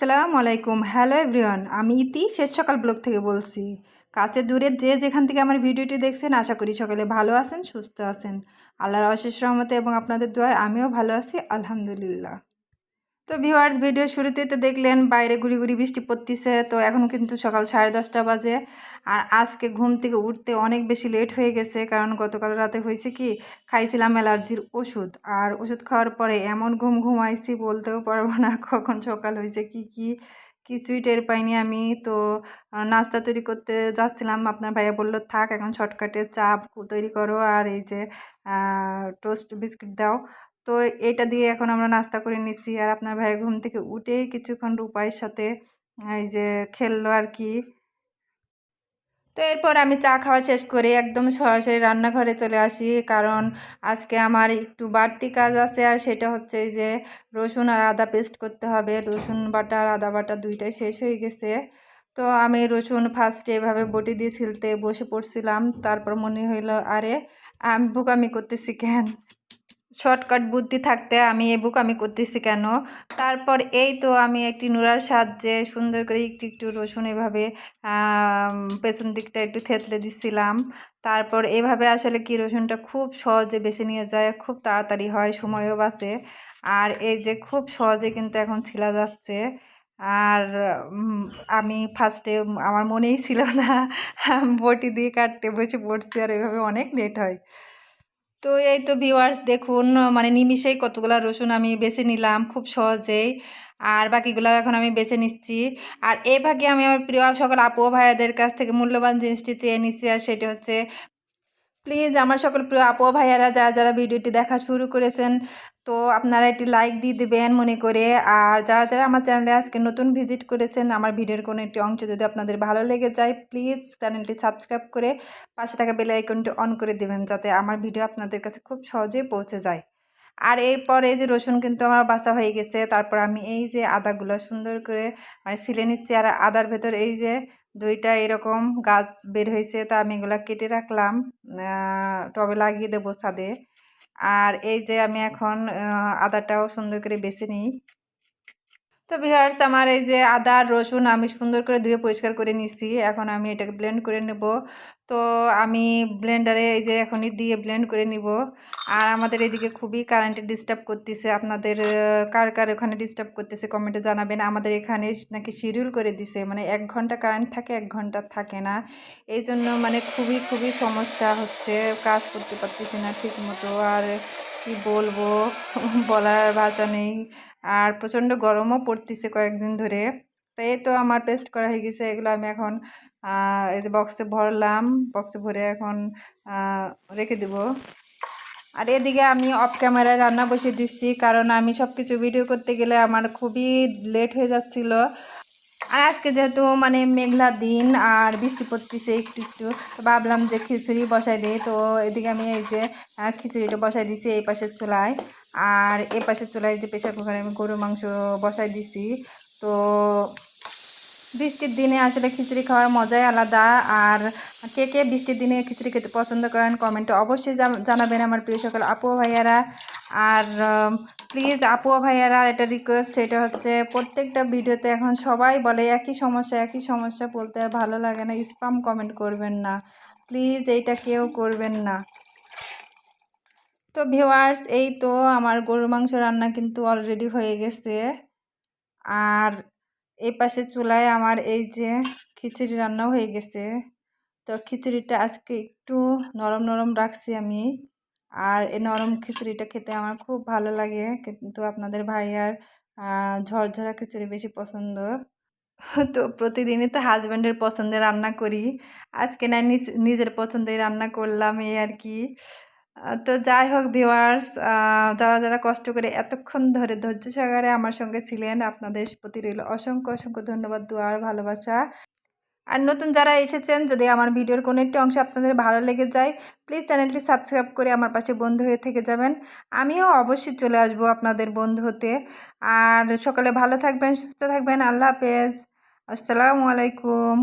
আসসালামু আলাইকুম। Hello everyone, আমি ইতি শেষ সকাল ব্লগ থেকে বলছি। কাছে দূরে যে যেখান থেকে আমার ভিডিওটি দেখছেন, আশা করি সকালে ভালো আছেন, সুস্থ আছেন। আল্লাহর অশেষ রহমতে এবং আপনাদের দোয়ায় আমিও ভালো আছি, আলহামদুলিল্লাহ। তো ভিউয়ার্স, ভিডিওর শুরুতেই তো দেখলেন বাইরে গুড়ি গুড়ি বৃষ্টি পড়তেছে। তো এখন কিন্তু সকাল 10:30 বাজে। আর আজকে ঘুম থেকে উঠতে অনেক বেশি লেট হয়ে গেছে, কারণ গতকাল রাতে হয়েছে কি, খাইছিলাম অ্যালার্জির ওষুধ। আর ওষুধ খাওয়ার পরে এমন ঘুমাইছি বলতেও পারবো না কখন সকাল হয়েছে, কিছুই টের পাইনি আমি। তো নাস্তা তৈরি করতে যাচ্ছিলাম, আপনার ভাইয়া বললো থাক, এখন শর্টকাটে চা তৈরি করো আর এই যে টোস্ট বিস্কিট দাও। তো এটা দিয়ে এখন আমরা নাস্তা করে নিচ্ছি। আর আপনার ভাই ঘুম থেকে উঠেই কিছুক্ষণ রূপাইয়ের সাথে এই যে খেললো আর কি। তো এরপর আমি চা খাওয়া শেষ করে একদম সরাসরি রান্নাঘরে চলে আসি, কারণ আজকে আমার একটু বাড়তি কাজ আছে। আর সেটা হচ্ছে এই যে রসুন আর আদা পেস্ট করতে হবে। রসুন বাটা আর আদা বাটা দুইটাই শেষ হয়ে গেছে। তো আমি রসুন ফার্স্টে এভাবে বটি দিয়ে ছিলতে বসে পড়ছিলাম, তারপর মনে হইলো আরে আমি বোকামি করতেছি কেন, শর্টকাট বুদ্ধি থাকতে আমি এই বুক আমি করতেছি কেন। তারপর এই তো আমি একটি নুরার সাহায্যে সুন্দর করে একটু একটু রসুন এভাবে পেছন দিকটা একটু থেতলে দিচ্ছিলাম। তারপর এভাবে আসলে কি রসুনটা খুব সহজে বেছে নিয়ে যায়, খুব তাড়াতাড়ি হয়, সময়ও বাঁচে। আর এই যে খুব সহজে কিন্তু এখন ছিলা যাচ্ছে। আর আমি ফার্স্টে আমার মনেই ছিল না, বটি দিয়ে কাটতে বসে পড়ছি, আর এভাবে অনেক লেট হয়। তো এই তো ভিউয়ার্স দেখুন, মানে নিমিষেই কতগুলা রসুন আমি বেছে নিলাম খুব সহজেই। আর বাকিগুলো এখন আমি বেছে নিচ্ছি। আর এই ভাগে আমি আমার প্রিয় সকল আপু ভাইয়াদের কাছ থেকে মূল্যবান জিনিসটি চেয়ে নিচ্ছি, আর সেটা হচ্ছে প্লিজ আমার সকল প্রিয় আপু ভাইয়ারা যারা যারা ভিডিওটি দেখা শুরু করেছেন, তো আপনারা একটি লাইক দিয়ে দেবেন মনে করে। আর যারা যারা আমার চ্যানেলে আজকে নতুন ভিজিট করেছেন, আমার ভিডিওর কোনো একটি অংশ যদি আপনাদের ভালো লেগে যায়, প্লিজ চ্যানেলটি সাবস্ক্রাইব করে পাশে থাকা বেল আইকনটি অন করে দেবেন, যাতে আমার ভিডিও আপনাদের কাছে খুব সহজেই পৌঁছে যায়। আর এরপরে এই যে রসুন কিন্তু আমার বাছা হয়ে গেছে। তারপর আমি এই যে আদাগুলো সুন্দর করে মানে ছিলে নিচ্ছি। আর আদার ভেতর এই যে দুইটা এরকম গাছ বের হয়েছে, তা আমি এগুলা কেটে রাখলাম, টবে লাগিয়ে দেবো ছাদে। আর এই যে আমি এখন আদাটাও সুন্দর করে বেছে নিই। তো ভিউয়ার্স, আমার এই যে আদা আর রসুন আমি সুন্দর করে ধুয়ে পরিষ্কার করে নিছি। এখন আমি এটাকে ব্লেন্ড করে নেব। তো আমি ব্লেন্ডারে এই যে এখনই দিয়ে ব্লেন্ড করে নিব। আর আমাদের এদিকে খুবই কারেন্টের ডিস্টার্ব করতেছে। আপনাদের কার কার ওখানে ডিস্টার্ব করতেছে কমেন্টে জানাবেন। আমাদের এখানে নাকি শিডিউল করে দিছে, মানে 1 ঘন্টা কারেন্ট থাকে, 1 ঘন্টা থাকে না। এই জন্য মানে খুবই সমস্যা হচ্ছে, কাজ করতে পারতেছি না ঠিক মতো। আর কি বলবো, বলার ভাষা নেই। আর প্রচণ্ড গরমও পড়তেছে কয়েকদিন ধরে। তো এই তো আমার পেস্ট করা হয়ে গেছে। এগুলো আমি এখন এই যে বক্সে ভরলাম, বক্সে ভরে এখন রেখে দেব। আর এদিকে আমি অফ ক্যামেরায় রান্না বসিয়ে দিচ্ছি, কারণ আমি সব কিছু ভিডিও করতে গেলে আমার খুবই লেট হয়ে যাচ্ছিল। আর আজকে যেহেতু মানে মেঘলা দিন আর বৃষ্টি পড়তেছে একটু একটু, তো ভাবলাম যে খিচুড়ি বসাই দিই। তো এদিকে আমি এই যে খিচুড়িটা বসাই দিছি এই পাশের চুলায়। আর এই পাশের চুলায় যে প্রেশার কুকারে আমি গরুর মাংস বসাই দিছি। তো বৃষ্টির দিনে আসলে খিচুড়ি খাওয়ার মজাই আলাদা। আর কে কে বৃষ্টির দিনে খিচুড়ি খেতে পছন্দ করেন কমেন্টে অবশ্যই জানাবেন আমার প্রিয় সকল আপু ভাইয়ারা। আর প্লিজ আপু ভাইয়ারা এটা রিকোয়েস্ট, সেটা হচ্ছে প্রত্যেকটা ভিডিওতে এখন সবাই বলে একই সমস্যা বলতে আর ভালো লাগে না, স্প্যাম কমেন্ট করবেন না প্লিজ, এইটা কেউ করবেন না। তো ভিউয়ার্স, এই তো আমার গরুর মাংস রান্না কিন্তু অলরেডি হয়ে গেছে। আর এই পাশে চুলায় আমার এই যে খিচুড়ি রান্নাও হয়ে গেছে। তো খিচুড়িটা আজকে একটু নরম নরম রাখছি আমি। আর এই নরম খিচুড়িটা খেতে আমার খুব ভালো লাগে, কিন্তু আপনাদের ভাইয়ার ঝরঝরা খিচুড়ি বেশি পছন্দ। তো প্রতিদিনই তো হাজব্যান্ডের পছন্দের রান্না করি, আজকে না নিজের পছন্দের রান্না করলাম, এই আর কি। তো যাই হোক ভিউয়ার্স, যারা যারা কষ্ট করে এতক্ষণ ধরে ধৈর্য সহকারে আমার সঙ্গে ছিলেন, আপনাদের প্রতি রইল অসংখ্য ধন্যবাদ, দোয়া আর ভালোবাসা। আর নতুন যারা এসেছেন, যদি আমার ভিডিওর কোনো একটি অংশ আপনাদের ভালো লেগে যায়, প্লিজ চ্যানেলটি সাবস্ক্রাইব করে আমার পাশে বন্ধু হয়ে থেকে যাবেন। আমিও অবশ্যই চলে আসব আপনাদের বন্ধু হতে। আর সকালে ভালো থাকবেন, সুস্থ থাকবেন, আল্লাহ হাফেজ, আসসালামু আলাইকুম।